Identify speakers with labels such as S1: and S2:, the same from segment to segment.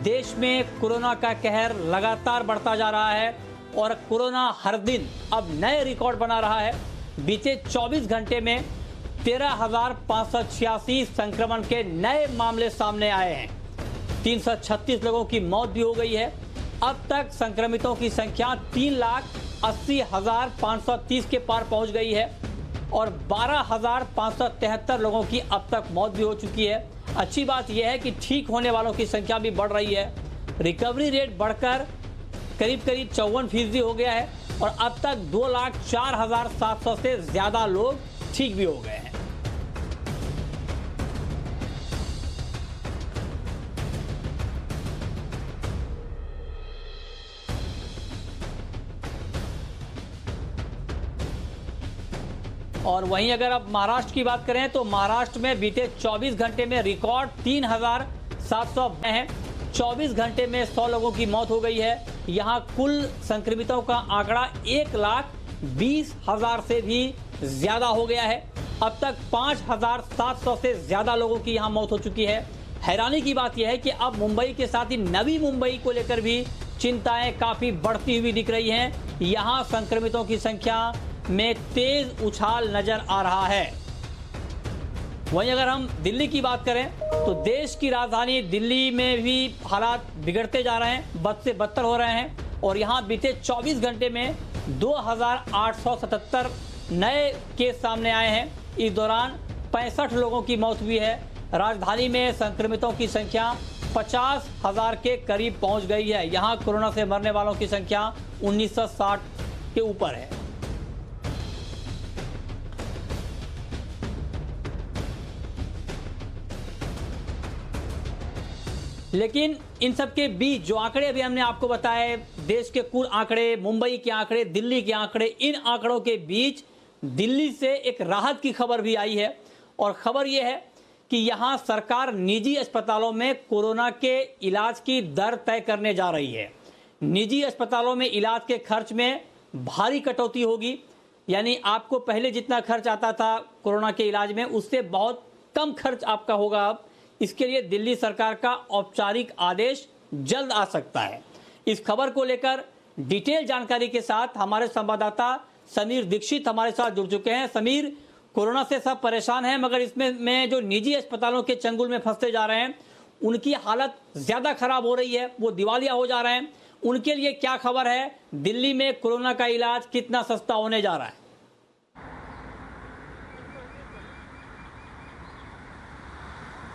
S1: देश में कोरोना का कहर लगातार बढ़ता जा रहा है और कोरोना हर दिन अब नए रिकॉर्ड बना रहा है। बीते 24 घंटे में 13,586 संक्रमण के नए मामले सामने आए हैं। 336 लोगों की मौत भी हो गई है। अब तक संक्रमितों की संख्या 3,80,530 के पार पहुंच गई है और 12,573 लोगों की अब तक मौत भी हो चुकी है। अच्छी बात यह है कि ठीक होने वालों की संख्या भी बढ़ रही है। रिकवरी रेट बढ़कर करीब 54% हो गया है और अब तक 2,04,700 से ज्यादा लोग ठीक भी हो गए हैं। और वहीं अगर आप महाराष्ट्र की बात करें तो महाराष्ट्र में बीते 24 घंटे में रिकॉर्ड 3,700 हैं। 24 घंटे में 100 लोगों की मौत हो गई है। यहां कुल संक्रमितों का आंकड़ा 1,20,000 से भी ज्यादा हो गया है। अब तक 5,700 से ज्यादा लोगों की यहां मौत हो चुकी है। हैरानी की बात यह है कि अब मुंबई के साथ ही नवी मुंबई को लेकर भी चिंताएं काफी बढ़ती हुई दिख रही हैं। यहां संक्रमितों की संख्या में तेज उछाल नजर आ रहा है। वहीं अगर हम दिल्ली की बात करें तो देश की राजधानी दिल्ली में भी हालात बिगड़ते जा रहे हैं, बद से बदतर हो रहे हैं और यहां बीते 24 घंटे में 2,877 नए केस सामने आए हैं। इस दौरान 65 लोगों की मौत हुई है। राजधानी में संक्रमितों की संख्या 50,000 के करीब पहुंच गई है। यहां कोरोना से मरने वालों की संख्या 1960 के ऊपर है। लेकिन इन सब के बीच जो आंकड़े अभी हमने आपको बताए, देश के कुल आंकड़े, मुंबई के आंकड़े, दिल्ली के आंकड़े, इन आंकड़ों के बीच दिल्ली से एक राहत की खबर भी आई है और खबर यह है कि यहां सरकार निजी अस्पतालों में कोरोना के इलाज की दर तय करने जा रही है। निजी अस्पतालों में इलाज के खर्च में भारी कटौती होगी, यानी आपको पहले जितना खर्च आता था कोरोना के इलाज में उससे बहुत कम खर्च आपका होगा। अब इसके लिए दिल्ली सरकार का औपचारिक आदेश जल्द आ सकता है। इस खबर को लेकर डिटेल जानकारी के साथ हमारे संवाददाता समीर दीक्षित हमारे साथ जुड़ चुके हैं। समीर, कोरोना से सब परेशान हैं मगर इसमें जो निजी अस्पतालों के चंगुल में फंसते जा रहे हैं उनकी हालत ज्यादा खराब हो रही है, वो दिवालिया हो जा रहे हैं। उनके लिए क्या खबर है? दिल्ली में कोरोना का इलाज कितना सस्ता होने जा रहा है?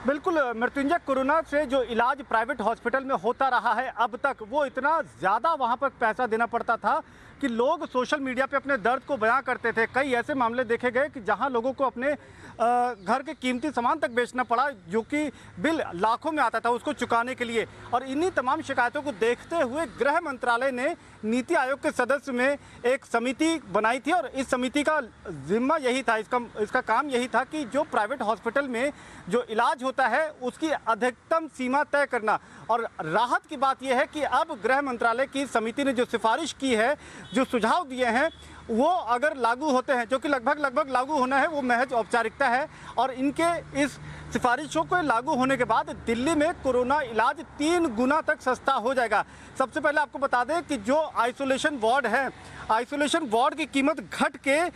S2: बिल्कुल मृत्युंजय, कोरोना से जो इलाज प्राइवेट हॉस्पिटल में होता रहा है अब तक, वो इतना ज़्यादा वहाँ पर पैसा देना पड़ता था कि लोग सोशल मीडिया पे अपने दर्द को बयां करते थे। कई ऐसे मामले देखे गए कि जहां लोगों को अपने घर के कीमती सामान तक बेचना पड़ा, जो कि बिल लाखों में आता था उसको चुकाने के लिए। और इन्हीं तमाम शिकायतों को देखते हुए गृह मंत्रालय ने नीति आयोग के सदस्य में एक समिति बनाई थी और इस समिति का जिम्मा यही था, इसका काम यही था कि जो प्राइवेट हॉस्पिटल में जो इलाज होता है उसकी अधिकतम सीमा तय करना। और राहत की बात यह है कि अब गृह मंत्रालय की समिति ने जो सिफारिश की है, जो सुझाव दिए हैं, वो अगर लागू होते हैं, जो कि लगभग लागू होना है, वो महज औपचारिकता है। और इनके इस सिफारिशों को लागू होने के बाद दिल्ली में कोरोना इलाज 3 गुना तक सस्ता हो जाएगा। सबसे पहले आपको बता दें कि जो आइसोलेशन वार्ड है, आइसोलेशन वार्ड की कीमत घट के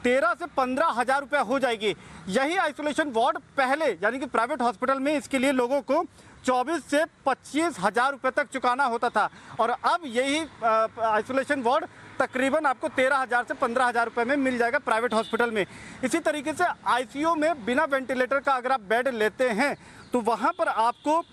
S2: 13 से 15 हज़ार रुपये हो जाएगी। यही आइसोलेशन वार्ड पहले, यानी कि प्राइवेट हॉस्पिटल में, इसके लिए लोगों को 24 से 25 हज़ार रुपये तक चुकाना होता था और अब यही आइसोलेशन वार्ड तकरीबन आपको 13,000 से 15,000 रुपये में मिल जाएगा प्राइवेट हॉस्पिटल में। इसी तरीके से आईसीयू में बिना वेंटिलेटर का अगर आप बेड लेते हैं तो वहाँ पर आपको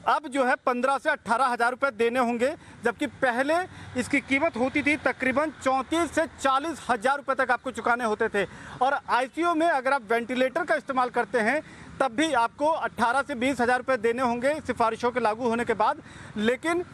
S2: अब जो है 15 से 18 हज़ार रुपये देने होंगे, जबकि पहले इसकी कीमत होती थी तकरीबन 34 से 40 हज़ार रुपये तक आपको चुकाने होते थे। और आईसीयू में अगर आप वेंटिलेटर का इस्तेमाल करते हैं तब भी आपको 18 से 20 हज़ार रुपये देने होंगे सिफारिशों के लागू होने के बाद। लेकिन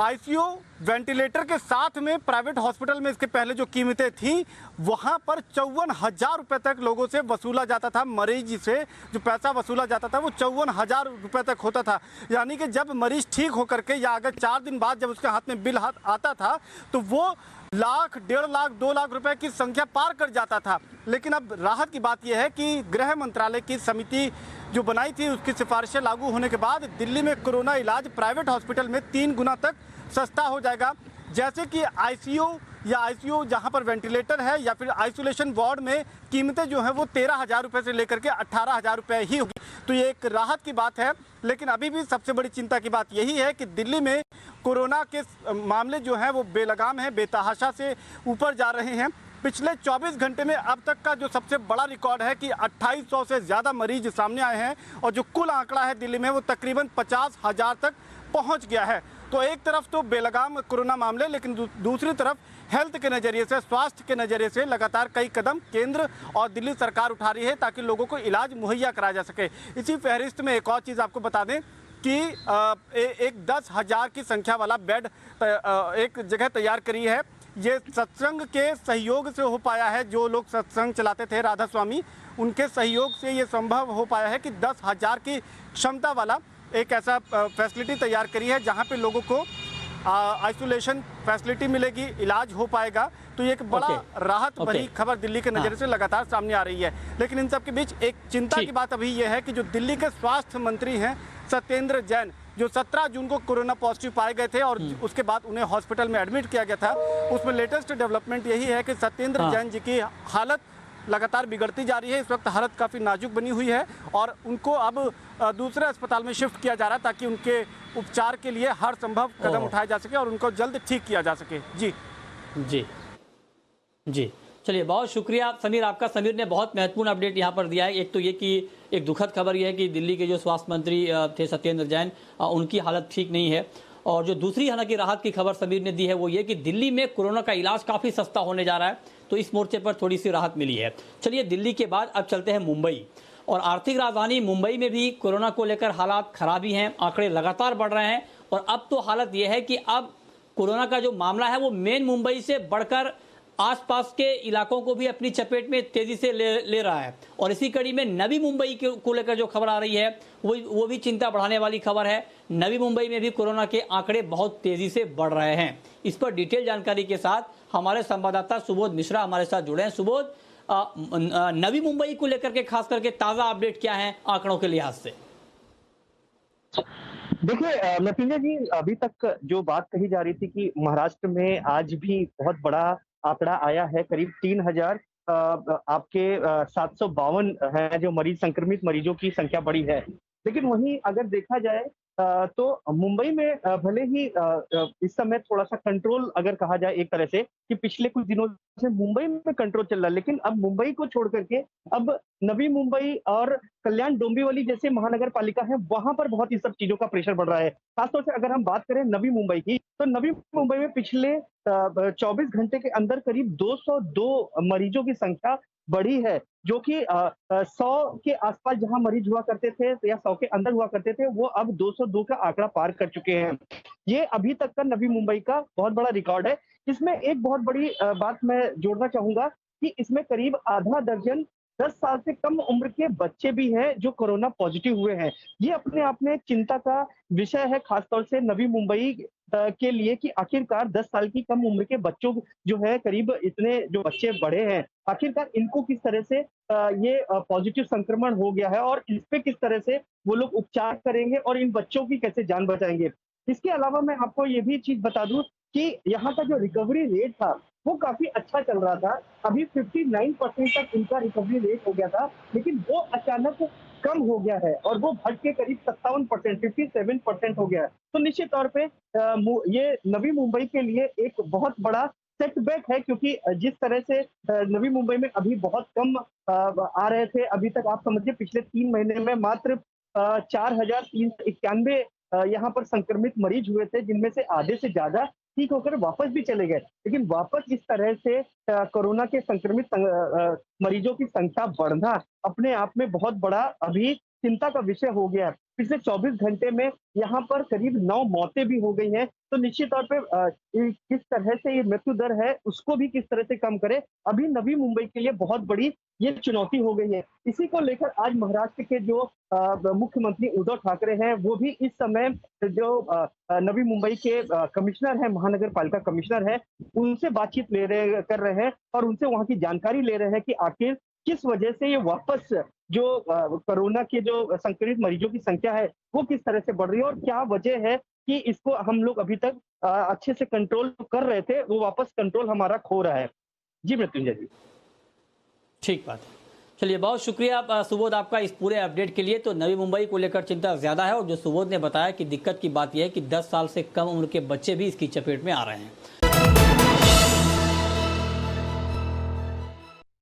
S2: आईसीयू वेंटिलेटर के साथ में प्राइवेट हॉस्पिटल में इसके पहले जो कीमतें थी, वहां पर 54,000 रुपए तक लोगों से वसूला जाता था। मरीज से जो पैसा वसूला जाता था वो 54,000 रुपए तक होता था। यानी कि जब मरीज ठीक होकर के या अगर 4 दिन बाद जब उसके हाथ में बिल आता था तो वो लाख, 1.5 लाख, 2 लाख रुपए की संख्या पार कर जाता था। लेकिन अब राहत की बात यह है कि गृह मंत्रालय की समिति जो बनाई थी उसकी सिफारिशें लागू होने के बाद दिल्ली में कोरोना इलाज प्राइवेट हॉस्पिटल में 3 गुना तक सस्ता हो जाएगा। जैसे कि आईसीयू जहां पर वेंटिलेटर है या फिर आइसोलेशन वार्ड में कीमतें जो हैं वो 13,000 रुपये से लेकर के 18,000 रुपये ही होगी। तो ये एक राहत की बात है। लेकिन अभी भी सबसे बड़ी चिंता की बात यही है कि दिल्ली में कोरोना के मामले जो हैं वो बेलगाम हैं, बेतहाशा से ऊपर जा रहे हैं। पिछले 24 घंटे में अब तक का जो सबसे बड़ा रिकॉर्ड है कि 2800 से ज़्यादा मरीज सामने आए हैं और जो कुल आंकड़ा है दिल्ली में वो तकरीबन 50,000 तक पहुंच गया है। तो एक तरफ तो बेलगाम कोरोना मामले, लेकिन दूसरी तरफ हेल्थ के नज़रिए से, स्वास्थ्य के नज़रिए से लगातार कई कदम केंद्र और दिल्ली सरकार उठा रही है ताकि लोगों को इलाज मुहैया कराया जा सके। इसी फहरिस्त में एक और चीज़ आपको बता दें कि एक 10,000 की संख्या वाला बेड एक जगह तैयार करी है। ये सत्संग के सहयोग से हो पाया है। जो लोग सत्संग चलाते थे, राधा स्वामी, उनके सहयोग से ये संभव हो पाया है कि 10,000 की क्षमता वाला एक ऐसा फैसिलिटी तैयार करी है जहाँ पे लोगों को आइसोलेशन फैसिलिटी मिलेगी, इलाज हो पाएगा। तो ये एक बड़ा राहत भरी खबर दिल्ली के नज़रिए से लगातार सामने आ रही है। लेकिन इन सब के बीच एक चिंता की बात अभी ये है कि जो दिल्ली के स्वास्थ्य मंत्री हैं सत्येंद्र जैन, जो 17 जून को कोरोना पॉजिटिव पाए गए थे और उसके बाद उन्हें हॉस्पिटल में एडमिट किया गया था, उसमें लेटेस्ट डेवलपमेंट यही है कि सत्येंद्र जैन जी की हालत लगातार बिगड़ती जा रही है। इस वक्त हालत काफ़ी नाजुक बनी हुई है और उनको अब दूसरे अस्पताल में शिफ्ट किया जा रहा है ताकि उनके उपचार के लिए हर संभव कदम उठाया जा सके और उनको जल्द ठीक किया जा सके। जी
S1: जी जी, चलिए बहुत शुक्रिया समीर आपका। समीर ने बहुत महत्वपूर्ण अपडेट यहाँ पर दिया है। एक तो ये कि एक दुखद खबर यह है कि दिल्ली के जो स्वास्थ्य मंत्री थे सत्येंद्र जैन, उनकी हालत ठीक नहीं है। और जो दूसरी हालांकि राहत की खबर समीर ने दी है वो ये कि दिल्ली में कोरोना का इलाज काफ़ी सस्ता होने जा रहा है, तो इस मोर्चे पर थोड़ी सी राहत मिली है। चलिए दिल्ली के बाद अब चलते हैं मुंबई, और आर्थिक राजधानी मुंबई में भी कोरोना को लेकर हालात खराब ही हैं, आंकड़े लगातार बढ़ रहे हैं। और अब तो हालत यह है कि अब कोरोना का जो मामला है वो मेन मुंबई से बढ़कर आसपास के इलाकों को भी अपनी चपेट में तेजी से ले रहा है। और इसी कड़ी में नवी मुंबई को लेकर जो खबर आ रही है वो भी चिंता बढ़ाने वाली खबर है। नवी मुंबई में भी कोरोना के आंकड़े बहुत तेजी से बढ़ रहे हैं। इस पर डिटेल जानकारी के साथ हमारे संवाददाता सुबोध मिश्रा हमारे साथ जुड़े हैं। सुबोध, नवी मुंबई को लेकर के खास करके ताजा अपडेट क्या है आंकड़ों के लिहाज से?
S3: देखिए मृत्युंजय जी, अभी तक जो बात कही जा रही थी कि महाराष्ट्र में आज भी बहुत बड़ा आंकड़ा आया है, करीब 3,000 आपके 752 है जो मरीज, संक्रमित मरीजों की संख्या बढ़ी है। लेकिन वहीं अगर देखा जाए तो मुंबई में भले ही इस समय थोड़ा सा कंट्रोल अगर कहा जाए एक तरह से कि पिछले कुछ दिनों से मुंबई में कंट्रोल चल रहा है, लेकिन अब मुंबई को छोड़ करके अब नवी मुंबई और कल्याण डोंबिवली जैसे महानगर पालिका है, वहां पर बहुत ही सब चीजों का प्रेशर बढ़ रहा है। खासतौर से अगर हम बात करें नवी मुंबई की, तो नवी मुंबई में पिछले 24 घंटे के अंदर करीब 202 मरीजों की संख्या बढ़ी है, जो कि 100 के आसपास जहां मरीज हुआ करते थे या 100 के अंदर हुआ करते थे, वो अब 202 का आंकड़ा पार कर चुके हैं। ये अभी तक का नवी मुंबई का बहुत बड़ा रिकॉर्ड है। इसमें एक बहुत बड़ी बात मैं जोड़ना चाहूंगा कि इसमें करीब आधा दर्जन 10 साल से कम उम्र के बच्चे भी हैं जो कोरोना पॉजिटिव हुए हैं। ये अपने आप में एक चिंता का विषय है, खासतौर से नवी मुंबई के लिए कि आखिरकार 10 साल की कम उम्र के बच्चों जो है, करीब इतने जो बच्चे बढ़े हैं, आखिरकार इनको किस तरह से ये पॉजिटिव संक्रमण हो गया है और इस पे किस तरह से वो लोग उपचार करेंगे और इन बच्चों की कैसे जान बचाएंगे। इसके अलावा मैं आपको ये भी चीज बता दूं कि यहाँ का जो रिकवरी रेट था वो काफी अच्छा चल रहा था। अभी 59% तक इनका रिकवरी रेट हो गया था, लेकिन वो अचानक कम हो गया है और वो घट के करीब 57%, 57% हो गया है। तो निश्चित तौर पे ये नवी मुंबई के लिए एक बहुत बड़ा सेटबैक है, क्योंकि जिस तरह से नवी मुंबई में अभी बहुत कम आ रहे थे, अभी तक आप समझिए पिछले 3 महीने में मात्र 4,391 यहाँ पर संक्रमित मरीज हुए थे, जिनमें से आधे से ज्यादा ठीक होकर वापस भी चले गए। लेकिन वापस इस तरह से कोरोना के संक्रमित मरीजों की संख्या बढ़ना अपने आप में बहुत बड़ा अभी चिंता का विषय हो गया है। पिछले 24 घंटे में यहाँ पर करीब 9 मौतें भी हो गई हैं, तो निश्चित तौर पे किस तरह से ये मृत्यु दर है, उसको भी किस तरह से कम करें, अभी नवी मुंबई के लिए बहुत बड़ी ये चुनौती हो गई है। इसी को लेकर आज महाराष्ट्र के जो मुख्यमंत्री उद्धव ठाकरे हैं, वो भी इस समय जो नवी मुंबई के कमिश्नर हैं, महानगर पालिका कमिश्नर हैं, उनसे बातचीत कर रहे हैं और उनसे वहाँ की जानकारी ले रहे हैं कि आखिर किस वजह से ये वापस जो कोरोना के जो संक्रमित मरीजों की संख्या है, वो किस तरह से बढ़ रही है और क्या वजह है कि इसको हम लोग अभी तक अच्छे से कंट्रोल कर रहे थे, वो वापस कंट्रोल हमारा खो रहा है। जी मृत्युंजय जी।
S1: ठीक बात है। चलिए, बहुत शुक्रिया सुबोध आपका इस पूरे अपडेट के लिए। तो नवी मुंबई को लेकर चिंता ज़्यादा है और जो सुबोध ने बताया कि दिक्कत की बात यह है कि 10 साल से कम उम्र के बच्चे भी इसकी चपेट में आ रहे हैं।